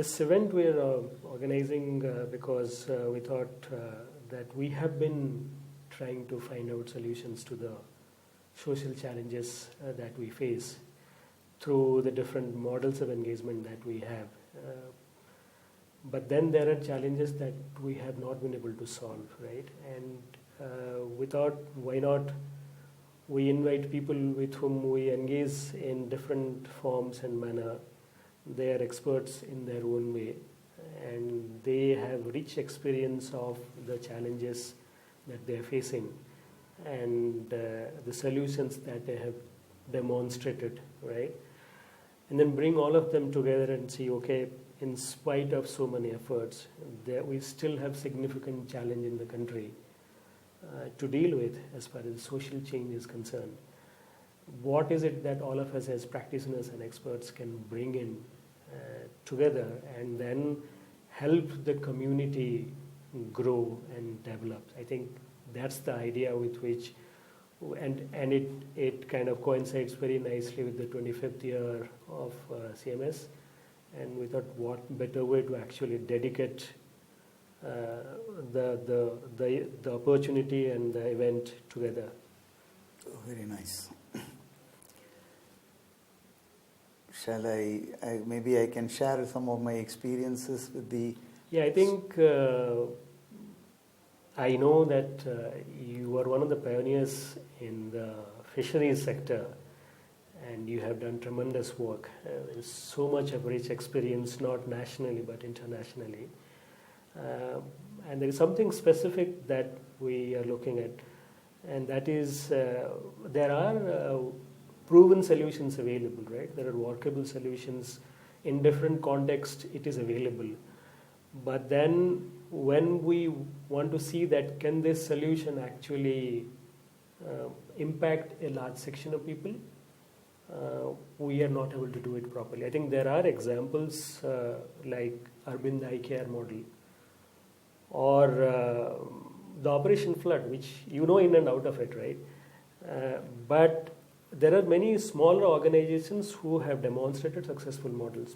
this event we are organizing because we thought that we have been trying to find out solutions to the social challenges that we face through the different models of engagement that we have. But then there are challenges that we have not been able to solve, right? And we thought, why not we invite people with whom we engage in different forms and manner. They are experts in their own way, and they have rich experience of the challenges that they are facing and the solutions that they have demonstrated, right? And then bring all of them together and see, okay, in spite of so many efforts, we still have significant challenge in the country to deal with as far as social change is concerned. What is it that all of us as practitioners and experts can bring in together and then help the community grow and develop? I think that's the idea with which, and it kind of coincides very nicely with the 25th year of CMS, and we thought what better way to actually dedicate the opportunity and the event together. Very nice. Shall maybe I can share some of my experiences with the... Yeah, I think I know that you were one of the pioneers in the fisheries sector, and you have done tremendous work. There's so much of rich experience, not nationally but internationally. And there is something specific that we are looking at, and that is there are proven solutions available, right? There are workable solutions in different contexts. It is available, but then when we want to see that can this solution actually impact a large section of people, we are not able to do it properly. I think there are examples like Urban Eye Care model or the Operation Flood, which you know in and out of it, right? But there are many smaller organizations who have demonstrated successful models,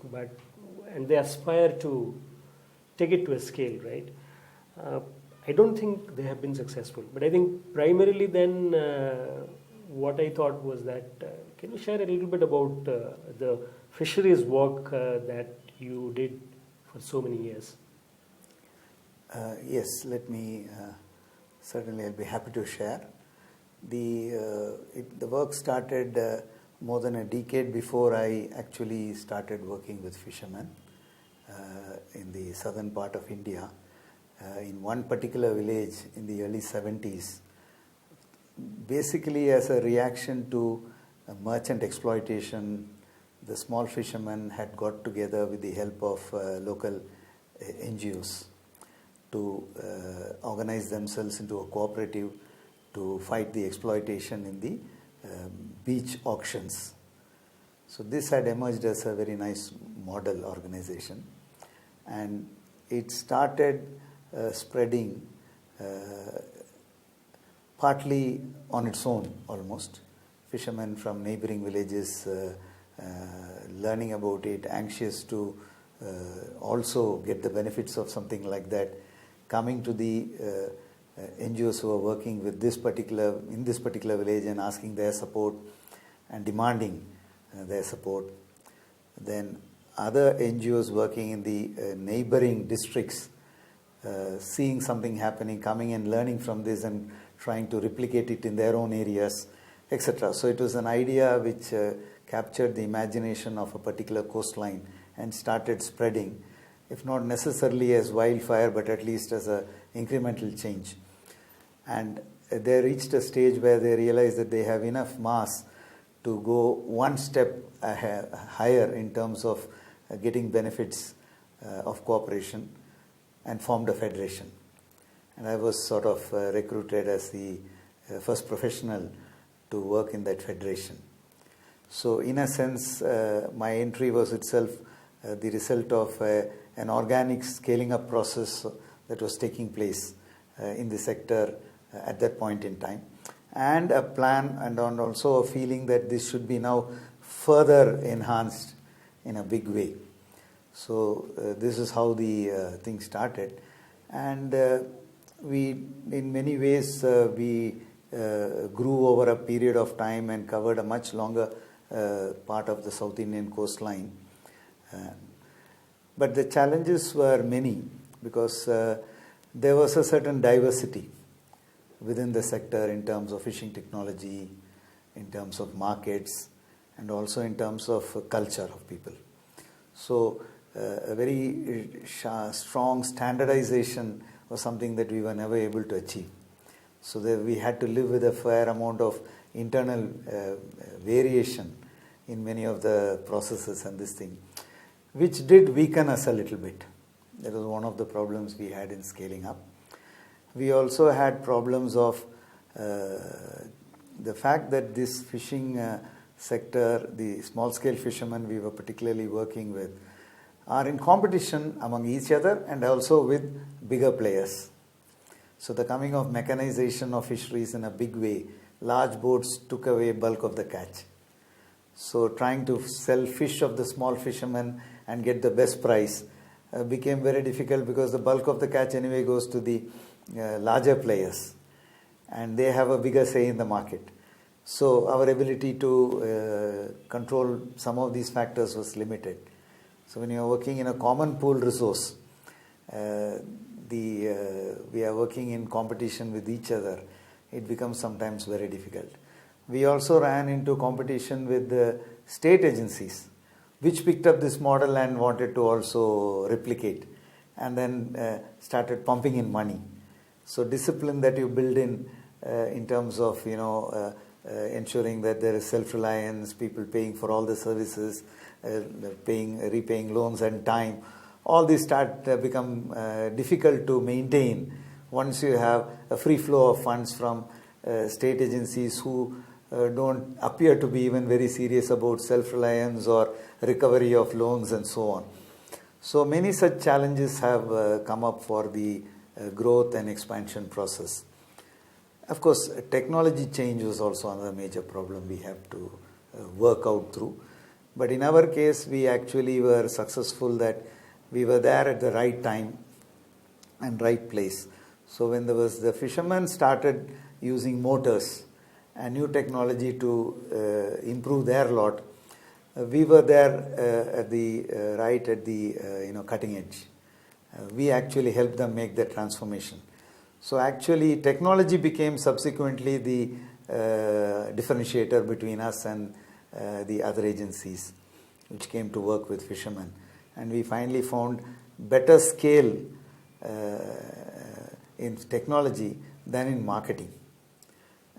and they aspire to take it to a scale, right? I don't think they have been successful, but I think primarily then what I thought was that can you share a little bit about the fisheries work that you did for so many years? Yes, let me, certainly I'll be happy to share. The work started more than a decade before I actually started working with fishermen in the southern part of India. In one particular village in the early 70s, basically as a reaction to merchant exploitation, the small fishermen had got together with the help of local NGOs to organize themselves into a cooperative to fight the exploitation in the beach auctions. So this had emerged as a very nice model organization, and it started spreading partly on its own almost. Fishermen from neighboring villages learning about it, anxious to also get the benefits of something like that, coming to the NGOs who are working with in this particular village and asking their support and demanding their support. Then other NGOs working in the neighboring districts, seeing something happening, coming and learning from this and trying to replicate it in their own areas, etc. So it was an idea which captured the imagination of a particular coastline and started spreading, if not necessarily as wildfire, but at least as an incremental change. And they reached a stage where they realized that they have enough mass to go one step higher in terms of getting benefits of cooperation, and formed a federation. And I was sort of recruited as the first professional to work in that federation. So in a sense, my entry was itself the result of an organic scaling up process that was taking place in the sector at that point in time, and a plan and also a feeling that this should be now further enhanced in a big way. So this is how the thing started, and we, in many ways, we grew over a period of time and covered a much longer part of the South Indian coastline. But the challenges were many because there was a certain diversity within the sector in terms of fishing technology, in terms of markets, and also in terms of culture of people. So a very strong standardization was something that we were never able to achieve. So that we had to live with a fair amount of internal variation in many of the processes and this thing, which did weaken us a little bit. That was one of the problems we had in scaling up. We also had problems of the fact that this fishing sector, the small-scale fishermen we were particularly working with, are in competition among each other and also with bigger players. So the coming of mechanization of fisheries in a big way, large boats took away bulk of the catch. So trying to sell fish of the small fishermen and get the best price became very difficult because the bulk of the catch anyway goes to the larger players and they have a bigger say in the market. So our ability to control some of these factors was limited. So when you are working in a common pool resource, we are working in competition with each other, it becomes sometimes very difficult. We also ran into competition with the state agencies, which picked up this model and wanted to also replicate, and then started pumping in money. So discipline that you build in terms of ensuring that there is self-reliance, people paying for all the services, repaying loans and time, all these start become difficult to maintain once you have a free flow of funds from state agencies who don't appear to be even very serious about self-reliance or recovery of loans and so on. So many such challenges have come up for the growth and expansion process. Of course, technology change was also another major problem we have to work out through. But in our case, we actually were successful that we were there at the right time and right place. So when the fishermen started using motors and new technology to improve their lot, we were there at the cutting edge. We actually helped them make that transformation. So actually technology became subsequently the differentiator between us and the other agencies which came to work with fishermen. And we finally found better scale in technology than in marketing.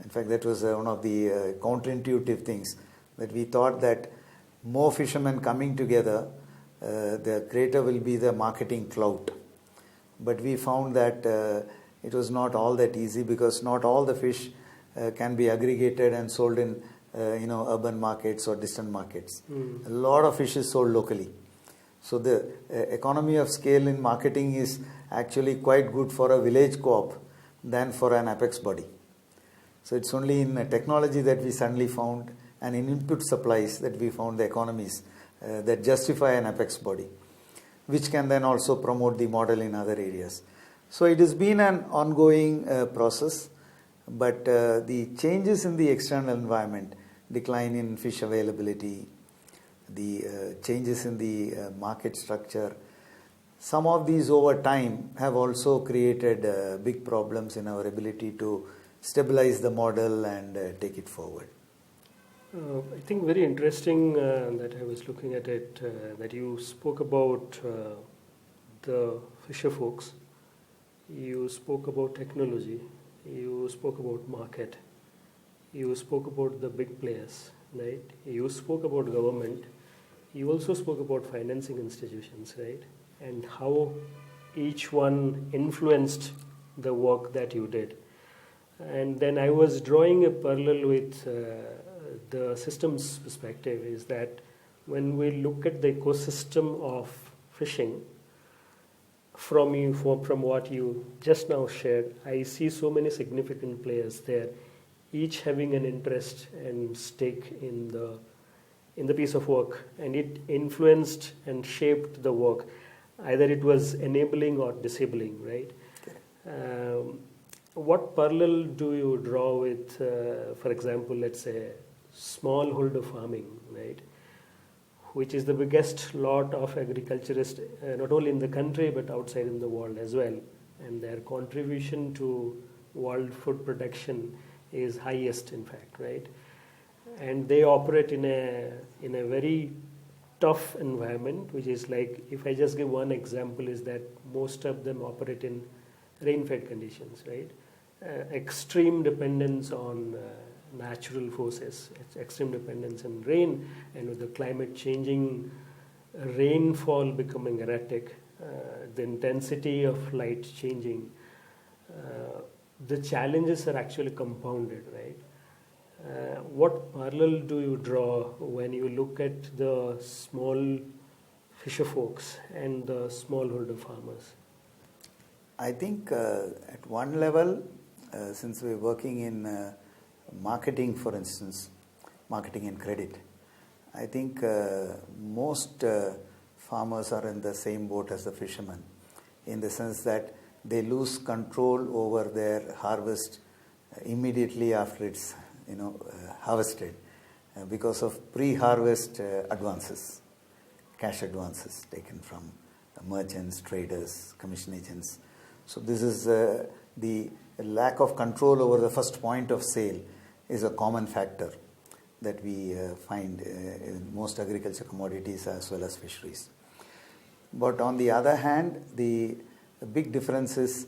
In fact, that was one of the counterintuitive things, that we thought that more fishermen coming together, the greater will be the marketing clout. But we found that it was not all that easy, because not all the fish can be aggregated and sold in urban markets or distant markets. A lot of fish is sold locally. So the economy of scale in marketing is actually quite good for a village co-op than for an apex body. So it's only in technology that we suddenly found, and in input supplies, that we found the economies that justify an apex body, which can then also promote the model in other areas. So it has been an ongoing process, but the changes in the external environment, decline in fish availability, the changes in the market structure, some of these over time have also created big problems in our ability to stabilize the model and take it forward. I think very interesting that I was looking at it, that you spoke about the fisher folks, you spoke about technology, you spoke about market, you spoke about the big players, right? You spoke about government, you also spoke about financing institutions, right? And how each one influenced the work that you did. And then I was drawing a parallel with the systems perspective, is that when we look at the ecosystem of fishing, from what you just now shared, I see so many significant players there, each having an interest and stake in in the piece of work, and it influenced and shaped the work. Either it was enabling or disabling, right? What parallel do you draw with, for example, let's say smallholder farming, right? Which is the biggest lot of agriculturists, not only in the country but outside in the world as well. And their contribution to world food production is highest, in fact, right? And they operate in a very tough environment, which is like, if I just give one example, is that most of them operate in rain-fed conditions, right? Extreme dependence on natural forces, extreme dependence on rain, and with the climate changing, rainfall becoming erratic, the intensity of light changing, the challenges are actually compounded, right? What parallel do you draw when you look at the small fisher folks and the smallholder farmers? I think at one level, since we're working in marketing, for instance, marketing and credit, I think most farmers are in the same boat as the fishermen, in the sense that they lose control over their harvest immediately after it's harvested because of pre-harvest advances, cash advances taken from merchants, traders, commission agents. So this is the lack of control over the first point of sale is a common factor that we find in most agriculture commodities as well as fisheries. But on the other hand, the big difference is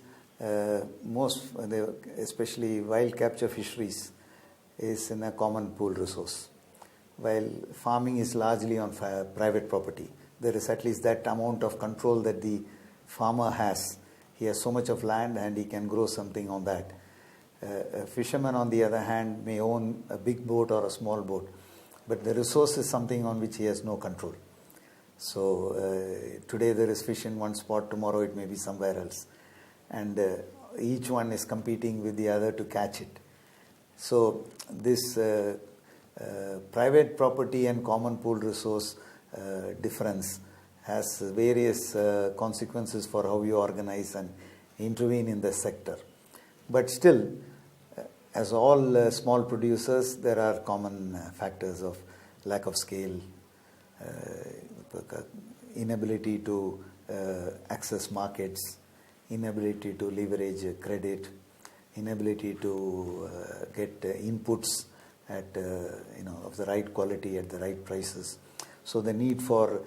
especially wild capture fisheries is in a common pool resource, while farming is largely on private property. There is at least that amount of control that the farmer has. He has so much of land and he can grow something on that. A fisherman, on the other hand, may own a big boat or a small boat, but the resource is something on which he has no control. So today there is fish in one spot, tomorrow it may be somewhere else. And each one is competing with the other to catch it. So this private property and common pool resource difference has various consequences for how you organize and intervene in the sector. But still, as all small producers, there are common factors of lack of scale, inability to access markets, inability to leverage credit, inability to get inputs at of the right quality at the right prices. So the need for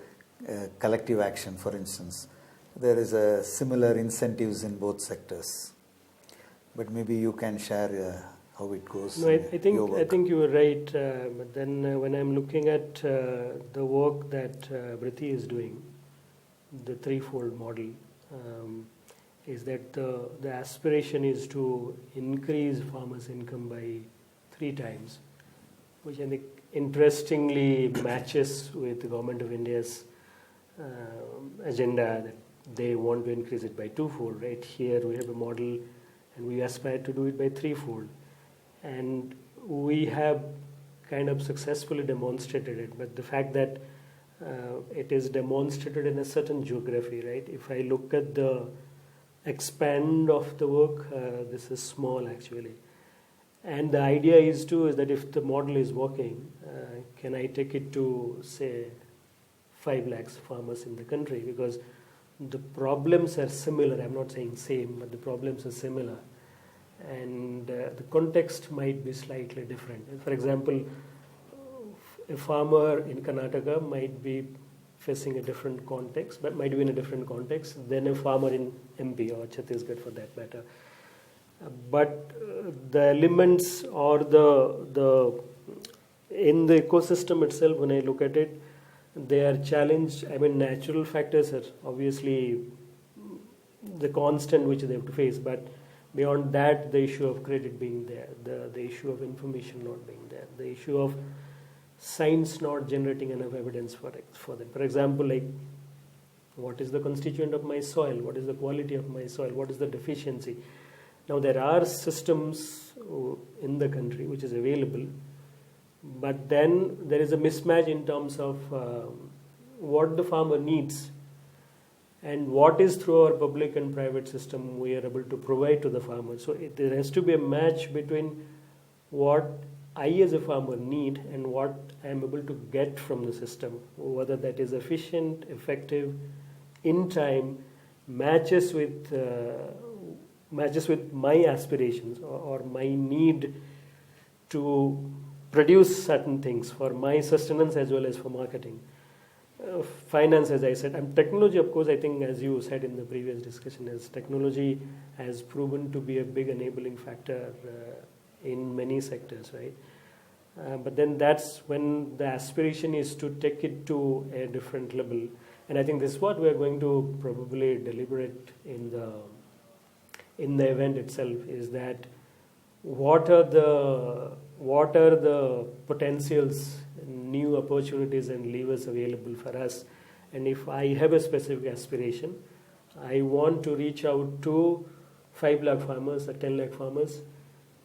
collective action, for instance, there is a similar incentives in both sectors. But maybe you can share how it goes. No, I think you were right. But then when I'm looking at the work that Vrutti is doing, the threefold model, is that the aspiration is to increase farmers' income by 3 times, which I think interestingly matches with the Government of India's agenda that they want to increase it by 2-fold. Right here we have a model, and we aspire to do it by 3-fold, and we have kind of successfully demonstrated it. But the fact that it is demonstrated in a certain geography, right? If I look at the expand of the work, this is small actually. And the idea is that if the model is working, can I take it to, say, 5 lakhs farmers in the country? Because the problems are similar. I'm not saying same, but the problems are similar. And the context might be slightly different. For example, a farmer in Karnataka might be facing a different context, but might be in a different context than a farmer in MP or Chhattisgarh for that matter. But the elements or the in the ecosystem itself, when I look at it, they are challenged. I mean, natural factors are obviously the constant which they have to face, but beyond that, the issue of credit being there, the issue of information not being there, the issue of science not generating enough evidence for them. For example, like, what is the constituent of my soil? What is the quality of my soil? What is the deficiency? Now, there are systems in the country which is available but then there is a mismatch in terms of what the farmer needs and what is through our public and private system we are able to provide to the farmer. So there has to be a match between what I as a farmer need and what I am able to get from the system, whether that is efficient, effective, in time, matches with my aspirations or my need to produce certain things for my sustenance as well as for marketing. Finance, as I said, and technology, of course, I think, as you said in the previous discussion, as technology has proven to be a big enabling factor in many sectors, right? But then that's when the aspiration is to take it to a different level. And I think this is what we are going to probably deliberate in the event itself, is that what are the potentials, new opportunities and levers available for us. And if I have a specific aspiration, I want to reach out to 5 lakh farmers or 10 lakh farmers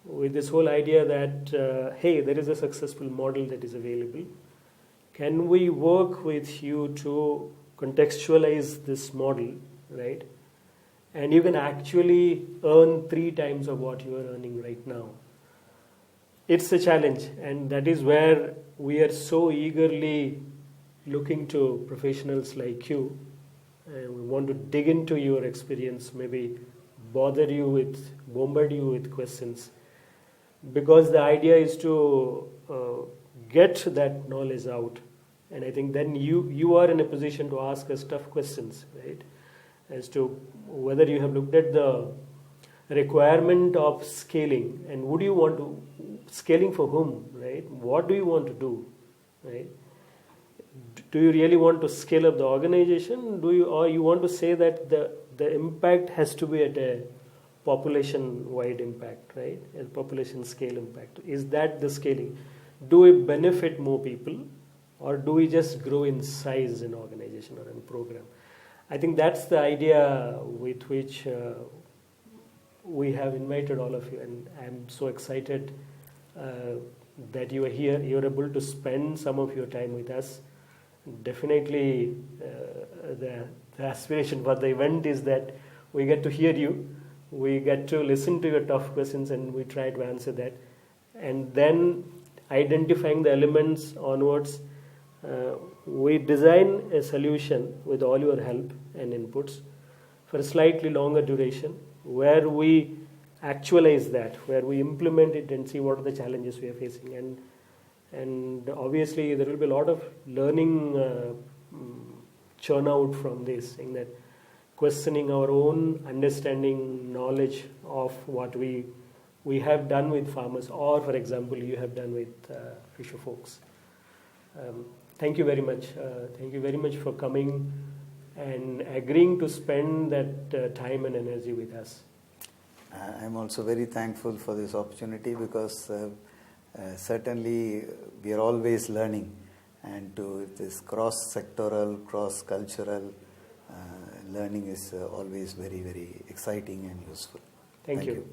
with this whole idea that, hey, there is a successful model that is available. Can we work with you to contextualize this model, right? And you can actually earn 3 times of what you are earning right now. It's a challenge, and that is where we are so eagerly looking to professionals like you, and we want to dig into your experience, maybe bombard you with questions, because the idea is to get that knowledge out. And I think then you are in a position to ask us tough questions, right? As to whether you have looked at the requirement of scaling, and would you want to scaling for whom, right? What do you want to do, right? Do you really want to scale up the organization? Or you want to say that the impact has to be at a population-wide impact, right? A population scale impact. Is that the scaling? Do we benefit more people, or do we just grow in size in organization or in program? I think that's the idea with which we have invited all of you, and I'm so excited that you are here. You're able to spend some of your time with us. Definitely, the aspiration for the event is that we get to hear you, we get to listen to your tough questions, and we try to answer that. And then identifying the elements onwards, we design a solution with all your help and inputs for a slightly longer duration, where we actualize that, where we implement it and see what are the challenges we are facing. And obviously there will be a lot of learning churn out from this, saying that questioning our own understanding, knowledge of what we have done with farmers, or for example you have done with fisher folks. Thank you very much. Thank you very much for coming and agreeing to spend that time and energy with us. I'm also very thankful for this opportunity, because certainly we are always learning, and to this cross-sectoral, cross-cultural learning is always very, very exciting and useful. Thank you.